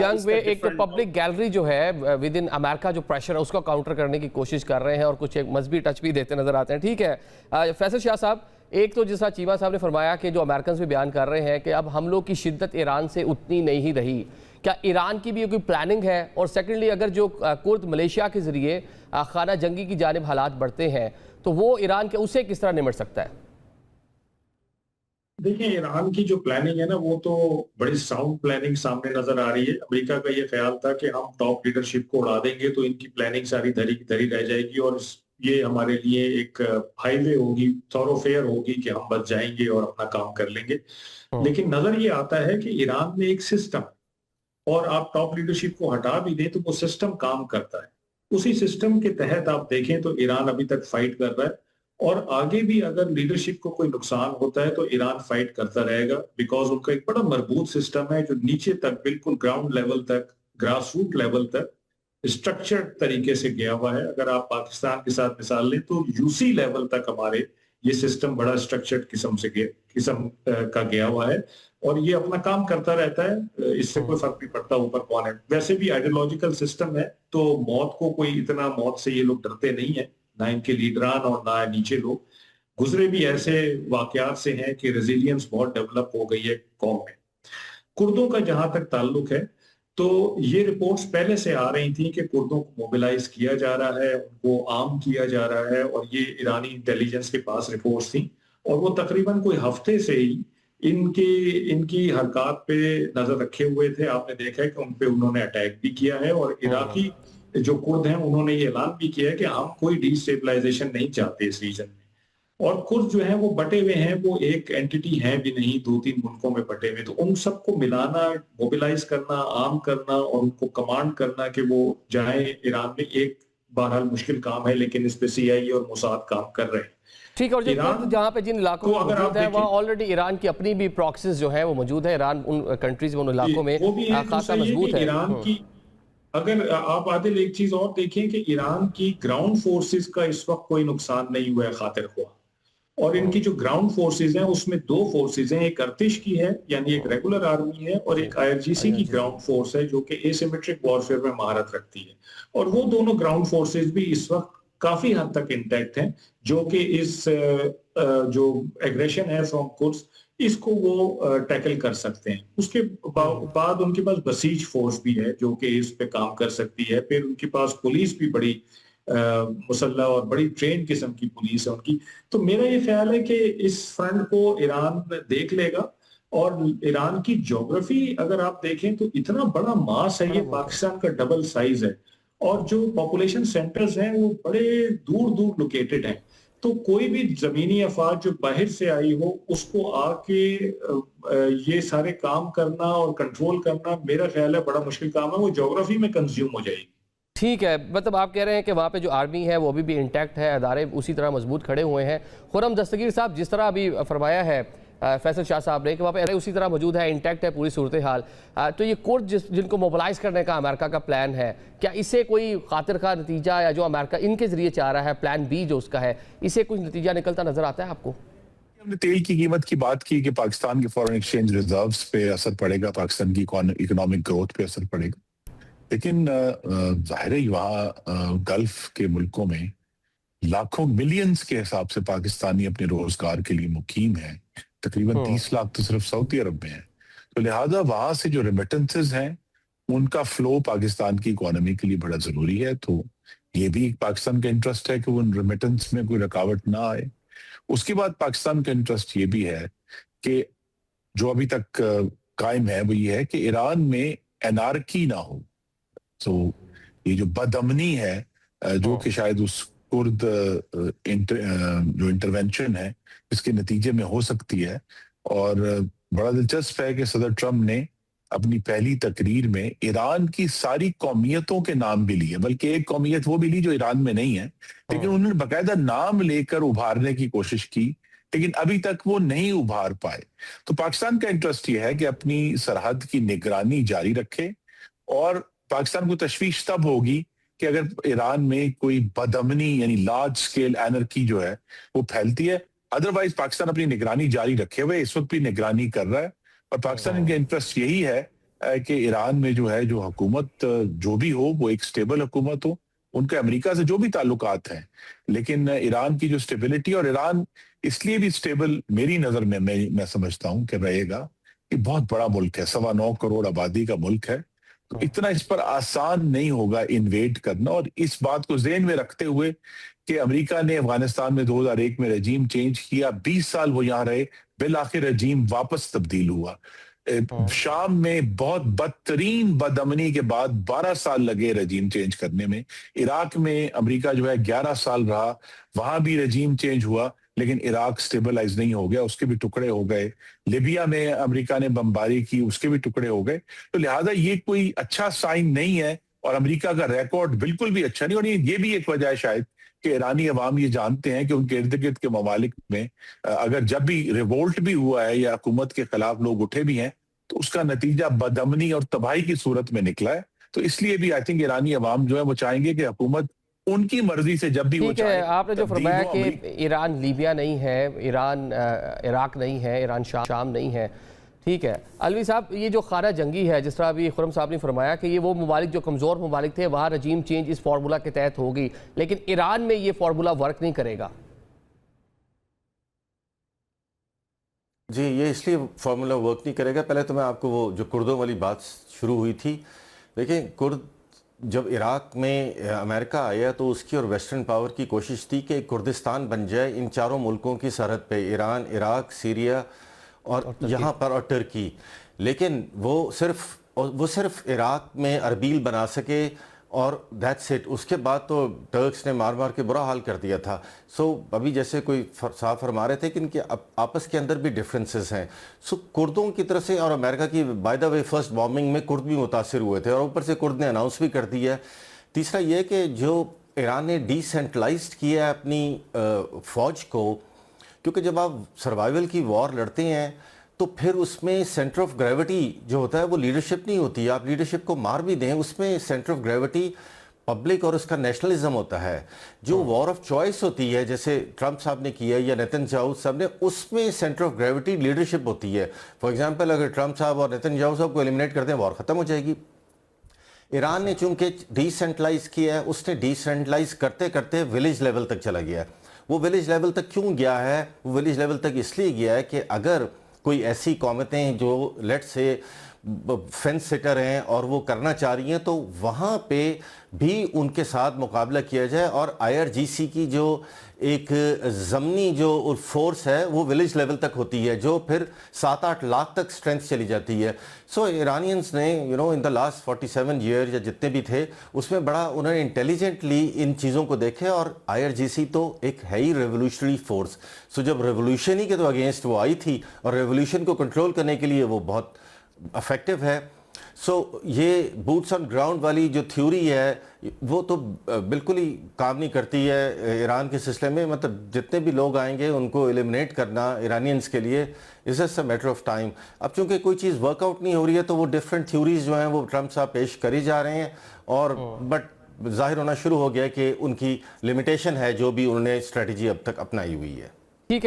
Young वे एक तो public gallery जो है विद इन अमेरिका जो प्रेशर है उसको काउंटर करने की कोशिश कर रहे हैं और कुछ एक मजहबी टच भी देते नजर आते हैं। ठीक है फैसल शाह साहब, एक तो जैसा चीमा साहब ने फरमाया कि जो अमेरिकन भी बयान कर रहे हैं कि अब हमलों की शिद्दत ईरान से उतनी नहीं रही, क्या ईरान की भी कोई प्लानिंग है? और सेकेंडली अगर जो कुर्द मलेशिया के जरिए खाना जंगी की जानिब हालात बढ़ते हैं तो वो ईरान के उससे किस तरह निमट सकता है? देखिए, ईरान की जो प्लानिंग है ना, वो तो बड़ी साउंड प्लानिंग सामने नजर आ रही है। अमेरिका का ये ख्याल था कि हम टॉप लीडरशिप को उड़ा देंगे तो इनकी प्लानिंग सारी धरी की धरी रह जाएगी और ये हमारे लिए एक हाईवे होगी, थॉरोफेयर होगी कि हम बच जाएंगे और अपना काम कर लेंगे। लेकिन नजर ये आता है कि ईरान में एक सिस्टम, और आप टॉप लीडरशिप को हटा भी दें तो वो सिस्टम काम करता है। उसी सिस्टम के तहत आप देखें तो ईरान अभी तक फाइट कर रहा है और आगे भी अगर लीडरशिप को कोई नुकसान होता है तो ईरान फाइट करता रहेगा, बिकॉज उनका एक बड़ा मजबूत सिस्टम है जो नीचे तक बिल्कुल ग्राउंड लेवल तक, ग्रास रूट लेवल तक स्ट्रक्चर्ड तरीके से गया हुआ है। अगर आप पाकिस्तान के साथ मिसाल लें तो यूसी लेवल तक हमारे ये सिस्टम बड़ा स्ट्रक्चर्ड किस्म का गया हुआ है और ये अपना काम करता रहता है। इससे कोई फर्क नहीं पड़ता ऊपर कौन है। वैसे भी आइडियोलॉजिकल सिस्टम है तो मौत को कोई इतना, मौत से ये लोग डरते नहीं है, ना इनके लीडरान और ना नीचे लोग। गुजरे भी ऐसे वाकयात से हैं कि रेजिलियंस बहुत डेवलप हो गई है कौम में। कुर्दों का जहां तक ताल्लुक है तो ये रिपोर्ट्स पहले से आ रही थी कि कुर्दों को मोबिलाइज किया जा रहा है, उनको आर्म किया जा रहा है, और ये ईरानी इंटेलिजेंस के पास रिपोर्ट्स थी और वो तकरीबन कोई हफ्ते से ही इनकी हरकत पे नजर रखे हुए थे। आपने देखा है कि उन पे उन्होंने अटैक भी किया है और इराकी जो कुर्द हैं उन्होंने ये ऐलान भी किया है कि हम कोई डिस्टेबलाइजेशन नहीं चाहते इस रीजन में। और कुर्द जो है वो बटे हुए हैं, वो एक एंटिटी है भी नहीं, 2-3 मुल्कों में बटे हुए। तो उन सबको मिलाना, मोबिलाइज करना, आर्म करना और उनको कमांड करना कि वो जाए ईरान में, एक बहरहाल मुश्किल काम है, लेकिन इस पे सीआईए और मोसाद काम कर रहे हैं। ठीक है। और जो कुर्द जहाँ पे जिन इलाकों में मौजूद है वहाँ ऑलरेडी ईरान की अपनी भी प्रॉक्सीज जो है वो मौजूद है। ईरान उन कंट्रीज में, उन इलाकों में खासा मजबूत है। ईरान की अगर आप आदिल एक चीज और देखें कि ईरान की ग्राउंड फोर्सेस का इस वक्त कोई नुकसान नहीं हुआ है खातिर ख्वाह, और इनकी जो ग्राउंड फोर्सेस हैं उसमें 2 फोर्सेस हैं, एक अर्तिश की है यानी एक रेगुलर आर्मी है और एक आईआरजीसी की ग्राउंड फोर्स है जो कि एसिमेट्रिक वॉरफेयर में महारत रखती है। और वो दोनों ग्राउंड फोर्सेस भी इस वक्त काफी हद तक इंटैक्ट हैं, जो कि इस जो एग्रेशन है फ्रॉम कुर्स, इसको वो टैकल कर सकते हैं। उसके बाद उनके पास बसीज फोर्स भी है जो कि इस पे काम कर सकती है। फिर उनके पास पुलिस भी बड़ी मुसल्लह और बड़ी ट्रेन किस्म की पुलिस है उनकी। तो मेरा ये ख्याल है कि इस फ्रंट को ईरान देख लेगा। और ईरान की ज्योग्राफी अगर आप देखें तो इतना बड़ा मास है, ये पाकिस्तान का डबल साइज है, और जो पॉपुलेशन सेंटर्स हैं वो बड़े दूर दूर लोकेटेड हैं। तो कोई भी जमीनी अफवाज जो बाहर से आई हो उसको आके ये सारे काम करना और कंट्रोल करना, मेरा ख्याल है बड़ा मुश्किल काम है। वो ज्योग्राफी में कंज्यूम हो जाएगी। ठीक है, मतलब आप कह रहे हैं कि वहाँ पे जो आर्मी है वो अभी भी इंटैक्ट है, अदारे उसी तरह मजबूत खड़े हुए हैं। खुर्रम दस्तगीर साहब, जिस तरह अभी फरमाया है फैसल शाह साहब ने कि वहाँ पे उसी तरह मौजूद है, इंटैक्ट है पूरी सूरत हाल, तो ये कुर्द जिनको मोबिलाइज करने का अमेरिका का प्लान है, क्या इससे कोई खातिर का नतीजा, या जो अमेरिका इनके जरिए चाह रहा है प्लान बी जो उसका है, इससे कुछ नतीजा निकलता नजर आता है आपको? हमने तेल की कीमत की बात की कि पाकिस्तान के फॉरेन एक्सचेंज रिजर्व्स पे असर पड़ेगा, पाकिस्तान की इकोनॉमिक ग्रोथ पे असर पड़ेगा, लेकिन जाहिर है वहाँ गल्फ के मुल्कों में लाखों मिलियंस के हिसाब से पाकिस्तानी अपने रोजगार के लिए मुकीम है। तकरीबन 30 लाख तो सिर्फ सऊदी अरब में है। तो लिहाजा वहां से जो रेमिटेंसेस हैं उनका फ्लो पाकिस्तान की इकोनॉमी के लिए बड़ा जरूरी है। तो ये भी पाकिस्तान का इंटरेस्ट है कि उन रेमिटेंस में कोई रुकावट ना आए। उसके बाद पाकिस्तान का इंटरेस्ट ये भी है कि जो अभी तक कायम है वो ये है कि ईरान में एनार्की ना हो। तो ये जो बदअमनी है जो कि शायद उस कुर्द जो इंटरवेंशन है इसके नतीजे में हो सकती है। और बड़ा दिलचस्प है कि सदर ट्रम्प ने अपनी पहली तकरीर में ईरान की सारी कौमियतों के नाम भी लिए, बल्कि एक कौमियत वो भी ली जो ईरान में नहीं है, लेकिन उन्होंने बाकायदा नाम लेकर उभारने की कोशिश की, लेकिन अभी तक वो नहीं उभार पाए। तो पाकिस्तान का इंटरेस्ट ये है कि अपनी सरहद की निगरानी जारी रखे, और पाकिस्तान को तशवीश तब होगी कि अगर ईरान में कोई बदअमनी यानी लार्ज स्केल एनर्की जो है वो फैलती है। अदरवाइज पाकिस्तान अपनी निगरानी जारी रखे हुए, इस वक्त भी निगरानी कर रहा है, और पाकिस्तान का इंटरेस्ट यही है کہ ایران میں جو ہے جو حکومت جو بھی ہو وہ ایک سٹیبل حکومت ہو. ان کے امریکہ سے جو بھی تعلقات ہیں, لیکن ایران کی جو سٹیبلٹی, اور ایران اس لیے بھی سٹیبل میری نظر میں سمجھتا ہوں کہ رہے گا, یہ بہت بڑا ملک ہے, 9.25 کروڑ آبادی کا ملک ہے, تو اتنا اس پر آسان نہیں ہوگا انویڈ کرنا. اور اس بات کو ذہن میں رکھتے ہوئے کہ امریکہ نے افغانستان میں 2001 میں رجیم چینج کیا, 20 سال وہ یہاں رہے, بالآخر رجیم واپس تبدیل ہوا. شام میں بہت بدترین بدامنی کے بعد 12 سال لگے رجیم چینج کرنے میں. عراق میں امریکہ جو ہے 11 سال رہا, وہاں بھی رجیم چینج ہوا, لیکن عراق سٹیبلائز نہیں ہو گیا, اس کے بھی ٹکڑے ہو گئے. لیبیا میں امریکہ نے بمباری کی, اس کے بھی ٹکڑے ہو گئے. تو لہٰذا یہ کوئی اچھا سائن نہیں ہے, اور امریکہ کا ریکارڈ بالکل بھی اچھا نہیں. اور یہ بھی ایک وجہ ہے شاید کہ ایرانی عوام یہ جانتے ہیں کہ ان کے ارد گرد کے ممالک میں اگر جب بھی ریوولٹ بھی ہوا ہے یا حکومت کے خلاف لوگ اٹھے بھی ہیں, تو اس کا نتیجہ بدامنی اور تباہی کی صورت میں نکلا ہے. تو اس لیے بھی آئی تھنک ایرانی عوام جو ہے وہ چاہیں گے کہ حکومت ان کی مرضی سے جب بھی وہ ٹھیک ہے. چاہیں. آپ نے جو فرمایا کہ ایران لیبیا نہیں ہے, ایران عراق نہیں ہے, ایران شام نہیں ہے, ٹھیک ہے. الوی صاحب, یہ جو خانہ جنگی ہے, جس طرح ابھی خرم صاحب نے فرمایا کہ یہ وہ ممالک جو کمزور ممالک تھے, وہاں رجیم چینج اس فارمولا کے تحت ہوگی, لیکن ایران میں یہ فارمولا ورک نہیں کرے گا. جی, یہ اس لیے فارمولا ورک نہیں کرے گا. پہلے تو میں آپ کو وہ جو کردوں والی بات شروع ہوئی تھی, دیکھیں کرد جب عراق میں امریکہ آیا تو اس کی اور ویسٹرن پاور کی کوشش تھی کہ کردستان بن جائے ان چاروں ملکوں کی سرحد پہ, ایران, عراق, سیریا اور یہاں پر اور ترکی. لیکن وہ صرف عراق میں اربیل بنا سکے اور دیٹس اٹ. اس کے بعد تو ٹرکس نے مار مار کے برا حال کر دیا تھا. ابھی جیسے کوئی صاحب فرما رہے تھے کہ ان کے آپس کے اندر بھی ڈفرینسز ہیں. کردوں کی طرف سے, اور امریکہ کی by the way first bombing میں کرد بھی متاثر ہوئے تھے, اور اوپر سے کرد نے اناؤنس بھی کر دیا ہے. تیسرا یہ کہ جو ایران نے ڈی سینٹرلائزڈ کیا ہے اپنی فوج کو, کیونکہ جب آپ سروائیول کی وار لڑتے ہیں تو پھر اس میں سینٹر آف گریوٹی جو ہوتا ہے وہ لیڈرشپ نہیں ہوتی. آپ لیڈرشپ کو مار بھی دیں, اس میں سینٹر آف گریوٹی پبلک اور اس کا نیشنلزم ہوتا ہے. جو وار آف چوائس ہوتی ہے, جیسے ٹرمپ صاحب نے کیا یا نیتن یاہو صاحب نے, اس میں سینٹر آف گریوٹی لیڈرشپ ہوتی ہے. فار ایگزامپل اگر ٹرمپ صاحب اور نیتن یاہو صاحب کو ایلیمنیٹ کر دیں, وار ختم ہو جائے گی. ایران نے چونکہ ڈی سینٹرلائز کیا ہے, اس نے ڈی سینٹرلائز کرتے کرتے ولیج لیول تک چلا گیا ہے. وہ ولیج لیول تک کیوں گیا ہے؟ وہ ولیج لیول تک اس لیے گیا ہے کہ اگر کوئی ایسی قومتیں جو لیٹ سے فینس سٹر ہیں اور وہ کرنا چاہ رہی ہیں, تو وہاں پہ بھی ان کے ساتھ مقابلہ کیا جائے. اور IRGC کی جو ایک ضمنی جو فورس ہے وہ ولیج لیول تک ہوتی ہے, جو پھر 7-8 لاکھ تک سٹرینتھ چلی جاتی ہے. ایرانینز نے ان دا لاسٹ 47 ایئر یا جتنے بھی تھے, اس میں بڑا انہوں نے انٹیلیجنٹلی ان چیزوں کو دیکھے. اور IRGC تو ایک ہے ہی ریولوشنری فورس. جب ریولوشن ہی کے تو اگینسٹ وہ آئی تھی, اور ریولوشن کو کنٹرول کرنے کے لیے وہ بہت افیکٹو ہے. یہ بوٹس آن گراؤنڈ والی جو تھیوری ہے وہ تو بالکل ہی کام نہیں کرتی ہے ایران کے سلسلے میں. مطلب جتنے بھی لوگ آئیں گے ان کو ایلیمنیٹ کرنا ایرانینز کے لیے is just a matter of time. اب چونکہ کوئی چیز ورک آؤٹ نہیں ہو رہی ہے تو وہ ڈفرینٹ تھیوریز جو ہیں وہ ٹرمپ صاحب پیش کری جا رہے ہیں, اور بٹ ظاہر ہونا شروع ہو گیا کہ ان کی لمیٹیشن ہے جو بھی انہوں نے اسٹریٹجی اب تک اپنائی ہوئی ہے. ٹھیک ہے.